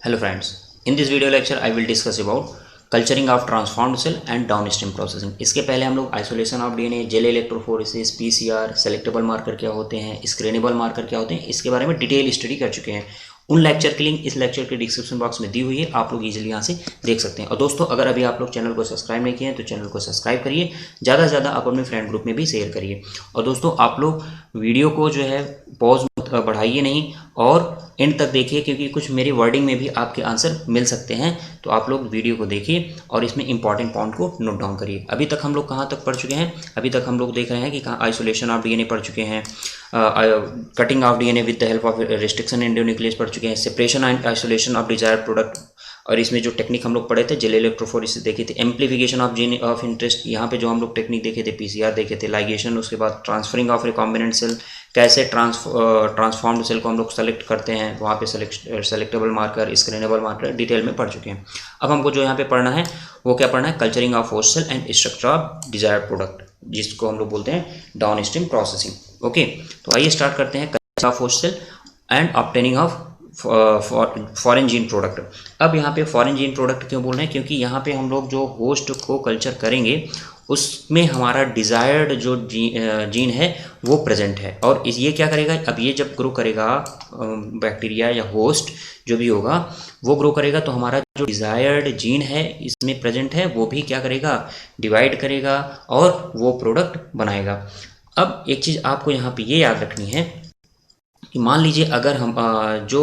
Hello friends, in this video lecture I will discuss about culturing of transformed cell and downstream processing। इसके पहले हम लोग isolation of DNA, gel electrophoresis, PCR, selectable marker क्या होते हैं, screenable marker क्या होते हैं, इसके बारे में डिटेल स्टडी कर चुके हैं। उन लेक्चर की लिंक इस लेक्चर के डिस्क्रिप्शन बॉक्स में दी हुई है, आप लोग इजीली यहाँ से देख सकते हैं। और दोस्तों अगर अभी आप लोग चैनल को सब्सक्राइब नहीं किए हैं तो चैनल को सब्सक्राइब करिए, ज़्यादा से ज़्यादा आप अपने फ्रेंड ग्रुप में भी शेयर करिए। और दोस्तों आप लोग वीडियो को जो है पॉज बढ़ाइए नहीं और एंड तक देखिए, क्योंकि कुछ मेरी वर्डिंग में भी आपके आंसर मिल सकते हैं। तो आप लोग वीडियो को देखिए और इसमें इंपॉर्टेंट पॉइंट को नोट डाउन करिए। अभी तक हम लोग कहाँ तक पढ़ चुके हैं? अभी तक हम लोग देख रहे हैं कि कहाँ आइसोलेशन ऑफ डीएनए पढ़ चुके हैं, cutting of DNA with the help of restriction endonuclease पढ़ चुके हैं, separation and isolation of desired product, और इसमें जो टेक्निक हम लोग पढ़े थे जेल इलेक्ट्रोफोरेसिस देखे थे, amplification of gene of interest यहाँ पे जो हम लोग टेक्निक देखे थे, पीसीआर देखे थे, लाइगेशन, उसके बाद ट्रांसफरिंग ऑफ रिकॉम्बिनेंट सेल, कैसे ट्रांसफॉर्म्ड सेल को हम लोग सेलेक्ट करते हैं, वहाँ पे selectable marker, screenable marker detail में पढ़ चुके हैं। अब हमको जो यहाँ पे पढ़ना है वो क्या पढ़ना है? Culturing of host cell and structure of desired product, जिसको हम लोग बोलते हैं डाउनस्ट्रीम प्रोसेसिंग। ओके, तो आइए स्टार्ट करते हैं। Culture of host cell and obtaining of foreign gene product. अब यहाँ पे फॉरेन जीन प्रोडक्ट क्यों बोल रहे हैं? क्योंकि यहाँ पे हम लोग जो होस्ट को कल्चर करेंगे उसमें हमारा डिज़ायर्ड जो जीन है वो प्रेजेंट है, और ये क्या करेगा? अब ये जब ग्रो करेगा, बैक्टीरिया या होस्ट जो भी होगा वो ग्रो करेगा, तो हमारा जो डिज़ायर्ड जीन है इसमें प्रेजेंट है वो भी क्या करेगा? डिवाइड करेगा और वो प्रोडक्ट बनाएगा। अब एक चीज़ आपको यहाँ पे ये याद रखनी है कि मान लीजिए अगर हम जो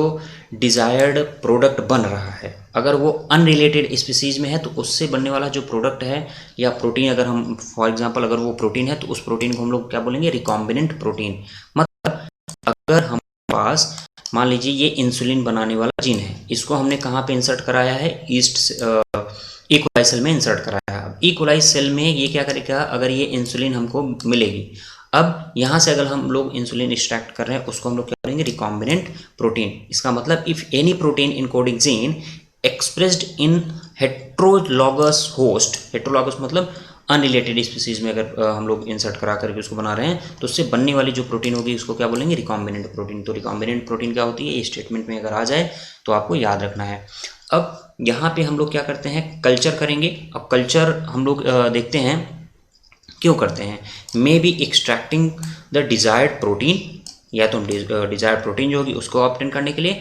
डिज़ायर्ड प्रोडक्ट बन रहा है अगर वो अनरिलेटेड स्पीसीज़ में है, तो उससे बनने वाला जो प्रोडक्ट है या प्रोटीन, अगर हम फॉर एग्जांपल अगर वो प्रोटीन है तो उस प्रोटीन को हम लोग क्या बोलेंगे? Recombinant protein. मतलब अगर हमारे पास मान लीजिए ये इंसुलिन बनाने वाला जीन है, इसको हमने कहाँ पे इंसर्ट कराया है? इकोलाई सेल में इंसर्ट कराया है। अब इकोलाई सेल में ये क्या करेगा? अगर ये इंसुलिन हमको मिलेगी, अब यहाँ से अगर हम लोग इंसुलिन एक्सट्रैक्ट कर रहे हैं उसको हम लोग क्या करेंगे? Recombinant protein. इसका मतलब if any protein encoding gene expressed in heterologous host, heterologous मतलब अनरिलेटेड स्पीसीज में अगर हम लोग इंसर्ट करा करके उसको बना रहे हैं, तो उससे बनने वाली जो प्रोटीन होगी उसको क्या बोलेंगे? Recombinant protein. तो रिकॉम्बिनेंट प्रोटीन क्या होती है? ये स्टेटमेंट में अगर आ जाए तो आपको याद रखना है। अब यहाँ पे हम लोग क्या करते हैं? कल्चर करेंगे। अब कल्चर हम लोग देखते हैं क्यों करते हैं। May be extracting the desired protein, या तो डिजायर्ड प्रोटीन जो होगी उसको ऑब्टेन करने के लिए,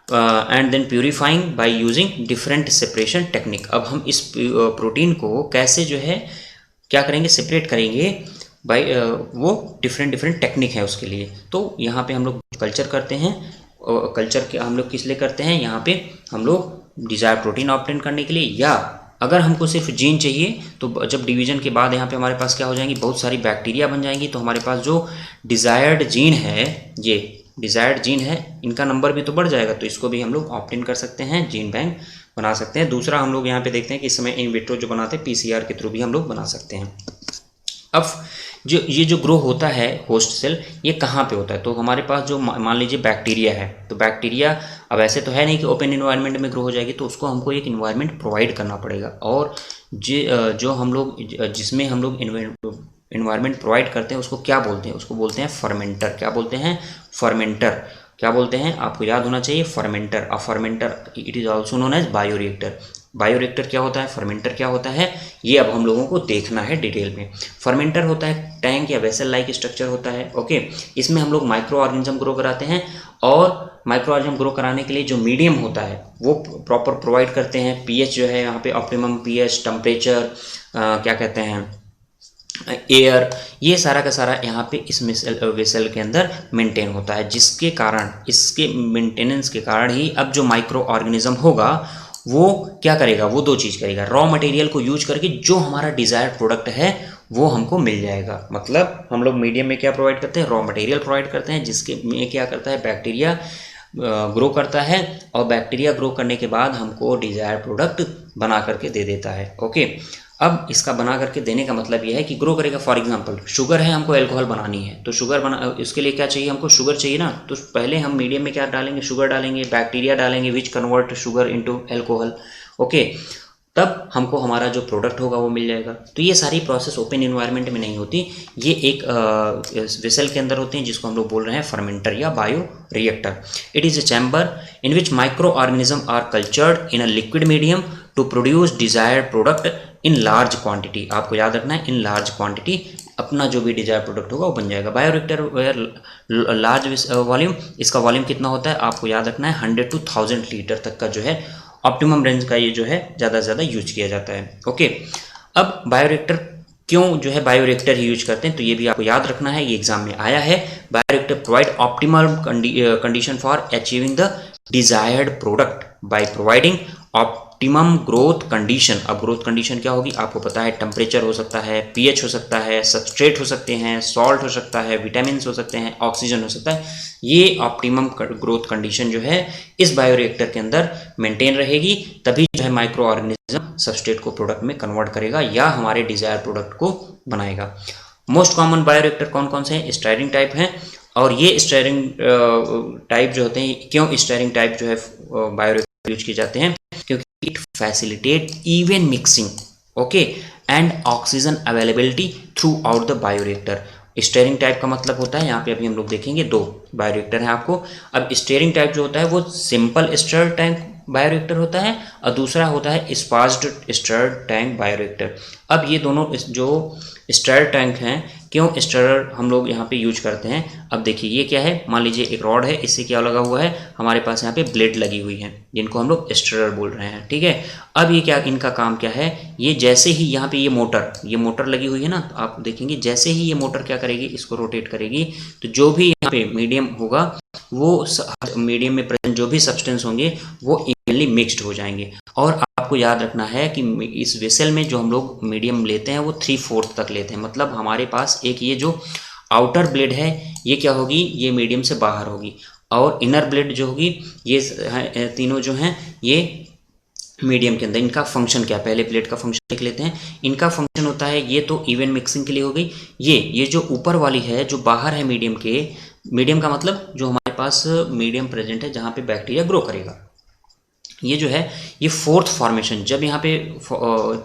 and then purifying by using different separation technique. अब हम इस प्रोटीन को कैसे जो है क्या करेंगे? सेपरेट करेंगे बाय वो डिफरेंट टेक्निक है उसके लिए। तो यहाँ पे हम लोग कल्चर करते हैं। कल्चर के हम लोग किस लिए करते हैं? यहाँ पे हम लोग डिजायर्ड प्रोटीन ऑब्टेन करने के लिए, या अगर हमको सिर्फ जीन चाहिए तो जब डिवीजन के बाद यहाँ पे हमारे पास क्या हो जाएंगी? बहुत सारी बैक्टीरिया बन जाएंगी, तो हमारे पास जो डिज़ायर्ड जीन है, ये डिज़ायर्ड जीन है, इनका नंबर भी तो बढ़ जाएगा, तो इसको भी हम लोग ऑप्टेन कर सकते हैं, जीन बैंक बना सकते हैं। दूसरा हम लोग यहाँ पे देखते हैं कि इस समय इन विट्रो जो बनाते हैं पीसीआर के थ्रू भी हम लोग बना सकते हैं। अब जो ग्रो होता है होस्ट सेल, ये कहाँ पे होता है? तो हमारे पास जो मान लीजिए बैक्टीरिया है, तो बैक्टीरिया अब ऐसे तो है नहीं कि ओपन इन्वायरमेंट में ग्रो हो जाएगी, तो उसको हमको एक इन्वायरमेंट प्रोवाइड करना पड़ेगा। और जो हम लोग जिसमें हम लोग इन्वायरमेंट प्रोवाइड करते हैं उसको क्या बोलते हैं? उसको बोलते हैं फर्मेंटर। क्या बोलते हैं? फर्मेंटर। क्या बोलते हैं? आपको याद होना चाहिए, fermenter. A fermenter it is also known as bioreactor. Bioreactor क्या होता है? फर्मेंटर क्या होता है? ये अब हम लोगों को देखना है डिटेल में। फर्मेंटर होता है टैंक या वेसल लाइक स्ट्रक्चर होता है। ओके, इसमें हम लोग माइक्रो ऑर्गेनिज्म ग्रो कराते हैं, और माइक्रो ऑर्गेनिज्म ग्रो कराने के लिए जो मीडियम होता है वो प्रॉपर प्रोवाइड करते हैं। पीएच जो है यहाँ पे ऑप्टिमम पीएच, टेम्परेचर, क्या कहते हैं, एयर, ये सारा का सारा यहाँ पे इस वेसल के अंदर मेंटेन होता है, जिसके कारण, इसके मेंटेनेंस के कारण ही अब जो माइक्रो ऑर्गेनिज्म होगा वो क्या करेगा? वो दो चीज़ करेगा। रॉ मटेरियल को यूज करके जो हमारा डिज़ायर्ड प्रोडक्ट है वो हमको मिल जाएगा। मतलब हम लोग मीडियम में क्या प्रोवाइड करते हैं? रॉ मटेरियल प्रोवाइड करते हैं, जिसके में क्या करता है? बैक्टीरिया ग्रो करता है, और बैक्टीरिया ग्रो करने के बाद हमको डिज़ायर्ड प्रोडक्ट बना करके दे देता है। ओके, अब इसका बना करके देने का मतलब यह है कि ग्रो करेगा। फॉर एग्जांपल शुगर है, हमको अल्कोहल बनानी है, तो शुगर बना, इसके लिए क्या चाहिए? हमको शुगर चाहिए ना, तो पहले हम मीडियम में क्या डालेंगे? शुगर डालेंगे, बैक्टीरिया डालेंगे which convert sugar into alcohol. Okay, तब हमको हमारा जो प्रोडक्ट होगा वो मिल जाएगा। तो ये सारी प्रोसेस ओपन इन्वायरमेंट में नहीं होती, ये एक वेसल के अंदर होते हैं जिसको हम लोग बोल रहे हैं फर्मेंटर या bioreactor. It is a chamber in which microorganism are cultured in a liquid medium to produce desired product in large quantity. आपको याद रखना है इन लार्ज क्वांटिटी, अपना जो भी डिजायर प्रोडक्ट होगा वो बन जाएगा। बायोरिएक्टर लार्ज वॉल्यूम, इसका वॉल्यूम कितना होता है आपको याद रखना है 100 to 1000 लीटर तक का जो है ऑप्टिमम रेंज का ये जो है ज़्यादा से ज़्यादा यूज किया जाता है। ओके, अब बायोरिएक्टर क्यों जो है बायोरिएक्टर ही यूज करते हैं, तो ये भी आपको याद रखना है, ये एग्जाम में आया है। Bioreactor provide optimal condition for achieving the desired product by providing optimum growth condition. अब ग्रोथ कंडीशन क्या होगी आपको पता है, टेम्परेचर हो सकता है, पीएच हो सकता है, सबस्ट्रेट हो सकते हैं, सॉल्ट हो सकता है, विटामिन हो सकते हैं, ऑक्सीजन हो सकता है। ये ऑप्टिमम ग्रोथ कंडीशन जो है इस बायोरिएक्टर के अंदर मेंटेन रहेगी, तभी जो है माइक्रो ऑर्गेनिज्म सबस्ट्रेट को प्रोडक्ट में कन्वर्ट करेगा या हमारे डिजायर प्रोडक्ट को बनाएगा। मोस्ट कॉमन बायोरिएक्टर कौन कौन से हैं, स्टायरिंग टाइप हैं। और ये स्टायरिंग टाइप जो होते हैं, क्यों स्टायरिंग टाइप जो है बायोरिएक्टर यूज किए जाते हैं, क्योंकि it facilitate even mixing okay and oxygen availability through out the bioreactor. Steering type का मतलब होता है, यहाँ पे अभी हम लोग देखेंगे दो बायोरिएक्टर हैं आपको। अब स्टेयरिंग टाइप जो होता है वो सिंपल स्टर्ड टैंक बायोरिएक्टर होता है और दूसरा होता है स्पाज्ड स्टर्ड टैंक बायोरिएक्टर। अब ये दोनों जो स्टर्ड टैंक हैं, क्यों स्टरर हम लोग यहाँ पे यूज करते हैं, अब देखिए ये क्या है, मान लीजिए एक रॉड है, इससे क्या लगा हुआ है हमारे पास यहाँ पे ब्लेड लगी हुई है जिनको हम लोग स्टरर बोल रहे हैं, ठीक है। अब ये क्या, इनका काम क्या है, ये जैसे ही यहाँ पे ये मोटर लगी हुई है ना, तो आप देखेंगे जैसे ही ये मोटर क्या करेगी, इसको रोटेट करेगी, तो जो भी यहाँ पे मीडियम होगा वो मीडियम में प्रेजेंट जो भी सब्सटेंस होंगे वो इवनली मिक्सड हो जाएंगे। और आपको याद रखना है कि इस वेसल में जो हम लोग मीडियम लेते हैं वो 3/4 तक लेते हैं, मतलब हमारे पास एक ये जो आउटर ब्लेड है ये क्या होगी, ये मीडियम से बाहर होगी, और इनर ब्लेड जो होगी ये तीनों जो हैं ये मीडियम के अंदर। इनका फंक्शन क्या है, पहले प्लेट का फंक्शन देख लेते हैं। इनका फंक्शन होता है, ये तो इवन मिक्सिंग के लिए हो गई, ये जो ऊपर वाली है जो बाहर है मीडियम के, मीडियम का मतलब जो हमारे पास मीडियम प्रेजेंट है जहाँ पे बैक्टीरिया ग्रो करेगा, ये जो है ये फोर्थ फॉर्मेशन, जब यहाँ पे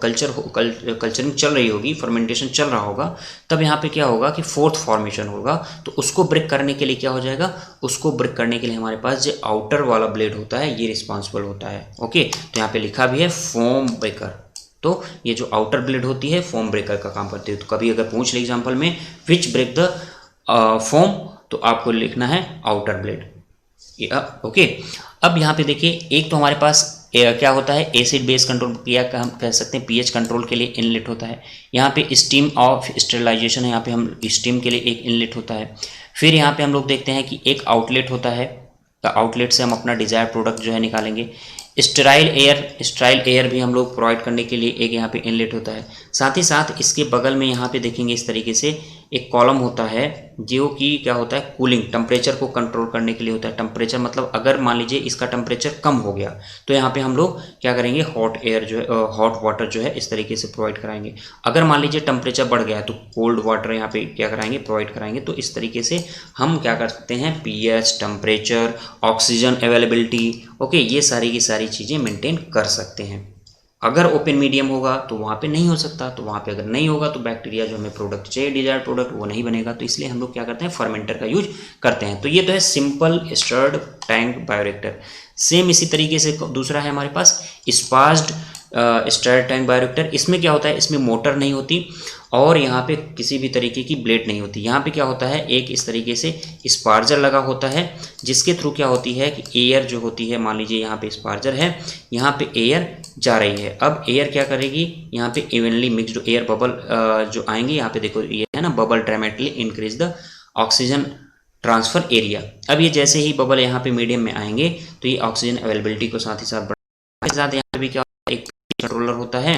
कल्चरिंग चल रही होगी, फर्मेंटेशन चल रहा होगा, तब यहाँ पे क्या होगा कि फोर्थ फॉर्मेशन होगा, तो उसको ब्रेक करने के लिए क्या हो जाएगा, उसको ब्रेक करने के लिए हमारे पास जो आउटर वाला ब्लेड होता है ये रिस्पॉन्सिबल होता है। ओके, तो यहाँ पे लिखा भी है फोम ब्रेकर, तो ये जो आउटर ब्लेड होती है फोम ब्रेकर का काम करती है। तो कभी अगर पूछ ले एग्जाम्पल में विच ब्रेक द फोम, तो आपको लिखना है आउटर ब्लेड। ओके, अब यहाँ पे देखिए एक तो हमारे पास क्या होता है, एसिड बेस कंट्रोल या हम कह सकते हैं पीएच कंट्रोल के लिए इनलेट होता है। यहाँ पे स्टीम ऑफ स्टेरिलाइजेशन है, यहाँ पे हम स्टीम के लिए एक इनलेट होता है। फिर यहाँ पे हम लोग देखते हैं कि एक आउटलेट होता है, तो आउटलेट से हम अपना डिजायर प्रोडक्ट जो है निकालेंगे। स्टेराइल एयर भी हम लोग प्रोवाइड करने के लिए एक यहाँ पे इनलेट होता है। साथ ही साथ इसके बगल में यहाँ पे देखेंगे इस तरीके से एक कॉलम होता है जो कि क्या होता है, कूलिंग टेम्परेचर को कंट्रोल करने के लिए होता है। टेम्परेचर मतलब अगर मान लीजिए इसका टेम्परेचर कम हो गया तो यहाँ पे हम लोग क्या करेंगे, हॉट एयर जो है हॉट वाटर जो है इस तरीके से प्रोवाइड कराएंगे। अगर मान लीजिए टेम्परेचर बढ़ गया तो कोल्ड वाटर यहाँ पे क्या कराएंगे, प्रोवाइड कराएंगे। तो इस तरीके से हम क्या कर सकते हैं, pH, temperature, oxygen availability, okay, ये सारी की सारी चीज़ें मेंटेन कर सकते हैं। अगर ओपन मीडियम होगा तो वहाँ पे नहीं हो सकता, तो वहाँ पे अगर नहीं होगा तो बैक्टीरिया जो हमें प्रोडक्ट चाहिए डिजायर्ड प्रोडक्ट वो नहीं बनेगा। तो इसलिए हम लोग क्या करते हैं, फर्मेंटर का यूज करते हैं। तो ये तो है simple stirred tank bioreactor. Same इसी तरीके से दूसरा है हमारे पास स्पाज्ड स्टर्ड टैंक बायोरिएक्टर। इसमें क्या होता है, इसमें मोटर नहीं होती और यहाँ पे किसी भी तरीके की ब्लेड नहीं होती। यहाँ पे क्या होता है, एक इस तरीके से स्पार्जर लगा होता है जिसके थ्रू क्या होती है कि एयर जो होती है, मान लीजिए यहाँ पे स्पार्जर है, यहाँ पे एयर जा रही है। अब एयर क्या करेगी, यहाँ पे इवनली मिक्सड एयर बबल जो आएंगे, यहाँ पे देखो ये है ना, bubble dramatically increase the oxygen transfer area. अब ये जैसे ही बबल यहाँ पे मीडियम में आएंगे तो ये ऑक्सीजन अवेलेबिलिटी को साथ ही साथ बढ़ाने के साथ यहाँ पे भी क्या होता है, एक कंट्रोलर होता है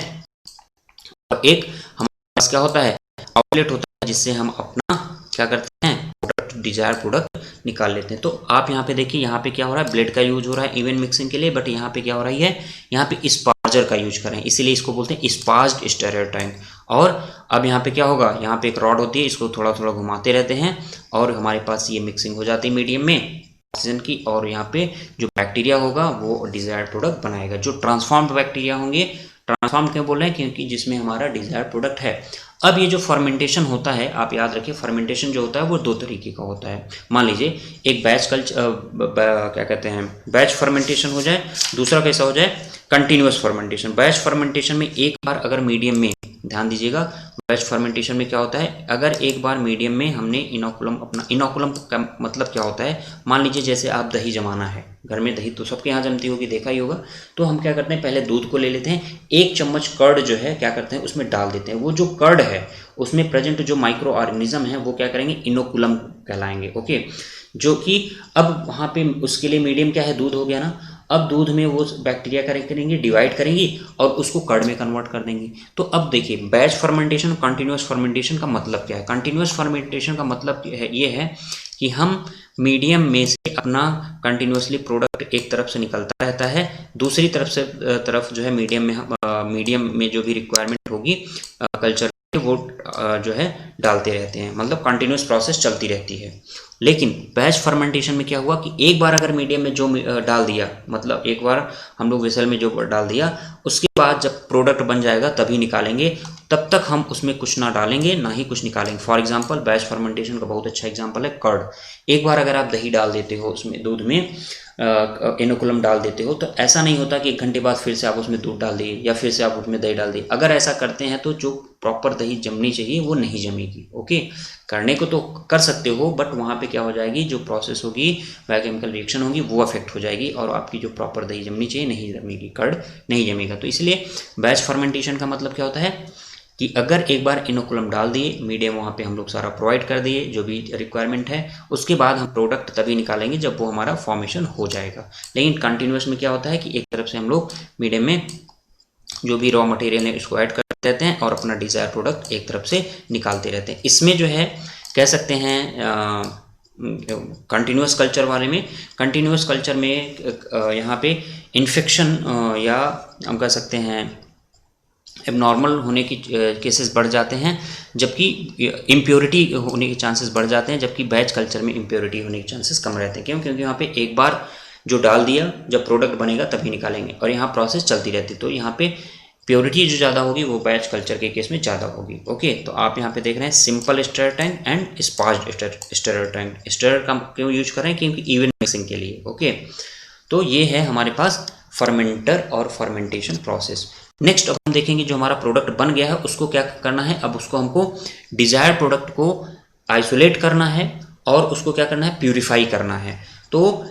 और एक हमारे पास क्या होता है, आउटलेट होता है जिससे हम अपना क्या करते हैं, प्रोडक्ट डिजायर प्रोडक्ट निकाल लेते हैं। तो आप यहाँ पे देखिए, यहाँ पे क्या हो रहा है, ब्लेड का यूज हो रहा है इवन मिक्सिंग के लिए, बट यहाँ पे क्या हो रही है, यहाँ पे स्पार्जर का यूज करें, इसीलिए इसको बोलते हैं स्पाज्ड स्टेरर टैंक। और अब यहाँ पे क्या होगा, यहाँ पे एक रॉड होती है, इसको थोड़ा थोड़ा घुमाते रहते हैं और हमारे पास ये मिक्सिंग हो जाती है मीडियम में ऑक्सीजन की, और यहाँ पे जो बैक्टीरिया होगा वो डिजायर्ड प्रोडक्ट बनाएगा। जो ट्रांसफॉर्म्ड बैक्टीरिया होंगे, ट्रांसफॉर्म क्यों बोल रहे हैं, क्योंकि जिसमें हमारा डिजायर्ड प्रोडक्ट है। अब ये जो फर्मेंटेशन होता है, आप याद रखिए फर्मेंटेशन जो होता है वो दो तरीके का होता है। मान लीजिए एक बैच क्या कहते हैं बैच फर्मेंटेशन हो जाए, दूसरा कैसा हो जाए कंटिन्यूअस फर्मेंटेशन। बैच फर्मेंटेशन में एक बार अगर मीडियम में, ध्यान दीजिएगा, बैच फर्मेंटेशन में क्या होता है, अगर एक बार मीडियम में हमने इनोकुलम, अपना इनोकुलम का मतलब क्या होता है, मान लीजिए जैसे आप दही जमाना है, घर में दही तो सबके यहाँ जमती होगी, देखा ही होगा। तो हम क्या करते हैं, पहले दूध को ले लेते हैं, 1 चम्मच कर्ड जो है क्या करते हैं उसमें डाल देते हैं। वो जो कर्ड है उसमें प्रेजेंट जो माइक्रो ऑर्गेनिज्म है वो क्या करेंगे, इनोकुलम कहलाएंगे। ओके, जो कि अब वहाँ पे उसके लिए मीडियम क्या है, दूध हो गया ना। अब दूध में वो बैक्टीरिया करेंगे, डिवाइड करेंगी और उसको कर्ड में कन्वर्ट कर देंगी। तो अब देखिए बैच फर्मेंटेशन, कंटिन्यूअस फर्मेंटेशन का मतलब क्या है। कंटिन्यूअस फर्मेंटेशन का मतलब ये है कि हम मीडियम में से अपना कंटिन्यूअसली प्रोडक्ट एक तरफ से निकलता रहता है, दूसरी तरफ जो है मीडियम में जो भी रिक्वायरमेंट होगी कल्चर वो जो है डालते रहते हैं, मतलब कंटिन्यूअस प्रोसेस चलती रहती है। लेकिन बैच फर्मेंटेशन में क्या हुआ कि एक बार अगर मीडियम में जो डाल दिया, मतलब एक बार हम लोग वेसल में जो डाल दिया, उसके बाद जब प्रोडक्ट बन जाएगा तभी निकालेंगे, तब तक हम उसमें कुछ ना डालेंगे ना ही कुछ निकालेंगे। फॉर एग्जांपल बैच फर्मेंटेशन का बहुत अच्छा एग्जांपल है कर्ड। एक बार अगर आप दही डाल देते हो उसमें, दूध में इनोकुलम डाल देते हो, तो ऐसा नहीं होता कि 1 घंटे बाद फिर से आप उसमें दूध डाल दिए या फिर से आप उसमें दही डाल दिए। अगर ऐसा करते हैं तो जो प्रॉपर दही जमनी चाहिए वो नहीं जमेगी। ओके, करने को तो कर सकते हो बट वहाँ पे क्या हो जाएगी, जो प्रोसेस होगी, बायोकेमिकल रिएक्शन होगी, वो अफेक्ट हो जाएगी और आपकी जो प्रॉपर दही जमनी चाहिए नहीं जमेगी, कर्ड नहीं जमेगा। तो इसलिए बैच फर्मेंटेशन का मतलब क्या होता है कि अगर एक बार इनोकुलम डाल दिए, मीडियम वहाँ पे हम लोग सारा प्रोवाइड कर दिए जो भी रिक्वायरमेंट है, उसके बाद हम प्रोडक्ट तभी निकालेंगे जब वो हमारा फॉर्मेशन हो जाएगा। लेकिन कंटिन्यूअस में क्या होता है कि एक तरफ से हम लोग मीडियम में जो भी रॉ मटेरियल है उसको ऐड करते रहते हैं और अपना डिजायर प्रोडक्ट एक तरफ से निकालते रहते हैं। इसमें जो है कह सकते हैं कंटिन्यूअस कल्चर वाले में, कंटिन्यूअस कल्चर में यहाँ पे इन्फेक्शन या हम कह सकते हैं एबनॉर्मल होने की केसेस बढ़ जाते हैं, जबकि इम्प्योरिटी होने के चांसेस बढ़ जाते हैं, जबकि बैच कल्चर में इम्प्योरिटी होने के चांसेस कम रहते हैं। क्यों? क्योंकि यहाँ पे एक बार जो डाल दिया, जब प्रोडक्ट बनेगा तभी निकालेंगे और यहाँ प्रोसेस चलती रहती, तो यहाँ पे प्योरिटी जो ज़्यादा होगी वो बैच कल्चर के केस में ज़्यादा होगी। ओके, तो आप यहाँ पे देख रहे हैं simple stir tank and sparge stir tank. Stir का क्यों यूज कर रहे हैं? क्योंकि इवन मिक्सिंग के लिए। ओके, तो ये है हमारे पास फर्मेंटर और फर्मेंटेशन प्रोसेस। नेक्स्ट अब हम देखेंगे जो हमारा प्रोडक्ट बन गया है उसको क्या करना है। अब उसको हमको डिजायर्ड प्रोडक्ट को आइसोलेट करना है और उसको क्या करना है, प्यूरिफाई करना है। तो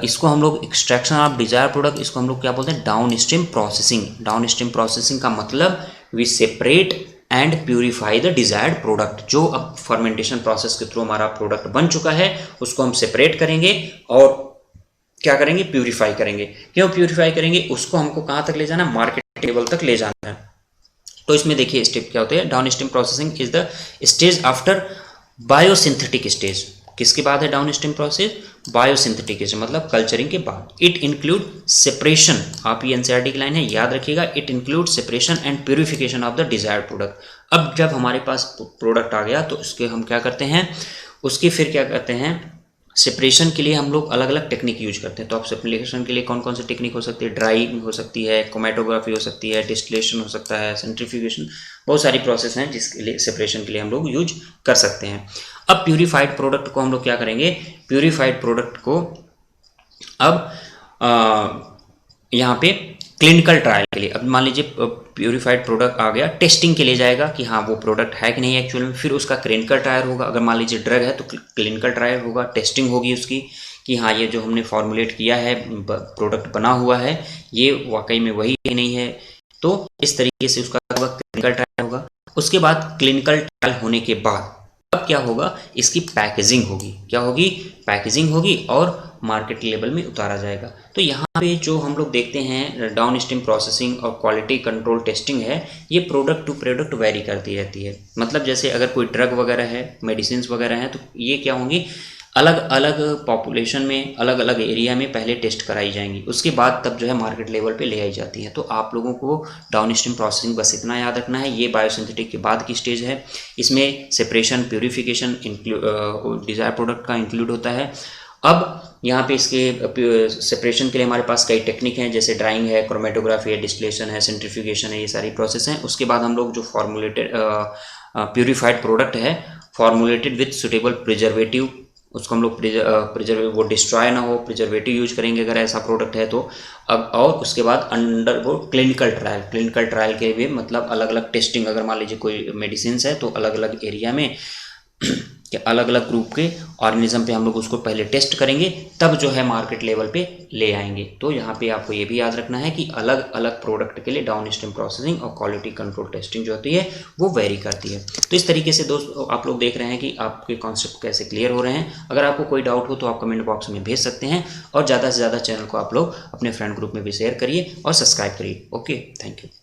इसको हम लोग एक्सट्रैक्शन ऑफ डिजायर्ड प्रोडक्ट, इसको हम लोग क्या बोलते हैं, downstream processing. Downstream processing का मतलब we separate and purify the desired product. जो अब फर्मेंटेशन प्रोसेस के थ्रू हमारा प्रोडक्ट बन चुका है उसको हम सेपरेट करेंगे और क्या करेंगे, प्यूरिफाई करेंगे। क्यों प्यूरिफाई करेंगे? उसको हमको कहाँ तक ले जाना है, मार्केट टेबल तक ले जाना है। तो इसमें देखिए स्टेप क्या होते हैं। Downstream processing is the stage after biosynthetic stage. किसके बाद है down stream process? Biosynthetic stage, मतलब कल्चरिंग के बाद। इट इंक्लूड सेपरेशन, आप ये एनसीईआरटी की लाइन है याद रखिएगा, it include separation and purification of the desired product. अब जब हमारे पास प्रोडक्ट आ गया तो उसके हम क्या करते हैं, उसके फिर क्या करते हैं, सेपरेशन के लिए हम लोग अलग अलग टेक्निक यूज करते हैं। तो आप सेपरेशन के लिए कौन कौन सी टेक्निक हो सकती है, ड्राइंग हो सकती है, क्रोमैटोग्राफी हो सकती है, डिस्टिलेशन हो सकता है, सेंट्रीफ्यूगेशन, बहुत सारी प्रोसेस हैं जिसके लिए सेपरेशन के लिए हम लोग यूज कर सकते हैं। अब प्यूरिफाइड प्रोडक्ट को हम लोग क्या करेंगे, प्यूरिफाइड प्रोडक्ट को अब यहाँ पे क्लिनिकल ट्रायल के लिए, अब मान लीजिए प्यूरिफाइड प्रोडक्ट आ गया, टेस्टिंग के लिए जाएगा कि हाँ वो प्रोडक्ट है कि नहीं एक्चुअल में, फिर उसका क्लिनिकल ट्रायल होगा। अगर मान लीजिए ड्रग है तो क्लिनिकल ट्रायल होगा, टेस्टिंग होगी उसकी कि हाँ ये जो हमने फॉर्मुलेट किया है, प्रोडक्ट बना हुआ है, ये वाकई में वही नहीं है। तो इस तरीके से उसका क्लिनिकल ट्रायल होगा। उसके बाद क्लिनिकल ट्रायल होने के बाद अब क्या होगा, इसकी पैकेजिंग होगी। क्या होगी? पैकेजिंग होगी और मार्केट लेवल में उतारा जाएगा। तो यहाँ पे जो हम लोग देखते हैं डाउन स्ट्रीम प्रोसेसिंग और क्वालिटी कंट्रोल टेस्टिंग है, ये प्रोडक्ट टू प्रोडक्ट वेरी करती रहती है। मतलब जैसे अगर कोई ड्रग वगैरह है, मेडिसिन वगैरह हैं, तो ये क्या होंगी, अलग अलग पॉपुलेशन में, अलग अलग एरिया में पहले टेस्ट कराई जाएंगी, उसके बाद तब जो है मार्केट लेवल पे ले आई जाती है। तो आप लोगों को डाउन स्ट्रीम प्रोसेसिंग बस इतना याद रखना है, ये बायोसिंथेटिक के बाद की स्टेज है। इसमें सेपरेशन, प्यूरिफिकेशन डिजायर प्रोडक्ट का इंक्लूड होता है। अब यहाँ पे इसके सेपरेशन के लिए हमारे पास कई टेक्निक हैं, जैसे ड्राइंग है, क्रोमेटोग्राफी है, डिस्टिलेशन है, सेंट्रीफ्यूगेशन है, ये सारी प्रोसेस हैं। उसके बाद हम लोग जो फॉर्मुलेटेड प्यूरिफाइड प्रोडक्ट है, फॉर्मुलेटेड विथ सुटेबल प्रिजर्वेटिव, उसको हम लोग प्रिजर्वेटिव वो डिस्ट्रॉय ना हो, प्रिजर्वेटिव यूज करेंगे अगर ऐसा प्रोडक्ट है तो। अब और उसके बाद अंडर वो क्लिनिकल ट्रायल के भी मतलब अलग अलग टेस्टिंग, अगर मान लीजिए कोई मेडिसिन है तो अलग अलग एरिया में कि अलग अलग ग्रुप के ऑर्गेनिज्म पे हम लोग उसको पहले टेस्ट करेंगे, तब जो है मार्केट लेवल पे ले आएंगे। तो यहाँ पे आपको ये भी याद रखना है कि अलग अलग प्रोडक्ट के लिए डाउन स्ट्रीम प्रोसेसिंग और क्वालिटी कंट्रोल टेस्टिंग जो होती है वो वेरी करती है। तो इस तरीके से दोस्त आप लोग देख रहे हैं कि आपके कॉन्सेप्ट कैसे क्लियर हो रहे हैं। अगर आपको कोई डाउट हो तो आप कमेंट बॉक्स में भेज सकते हैं, और ज़्यादा से ज़्यादा चैनल को आप लोग अपने फ्रेंड ग्रुप में भी शेयर करिए और सब्सक्राइब करिए। Okay, thank you.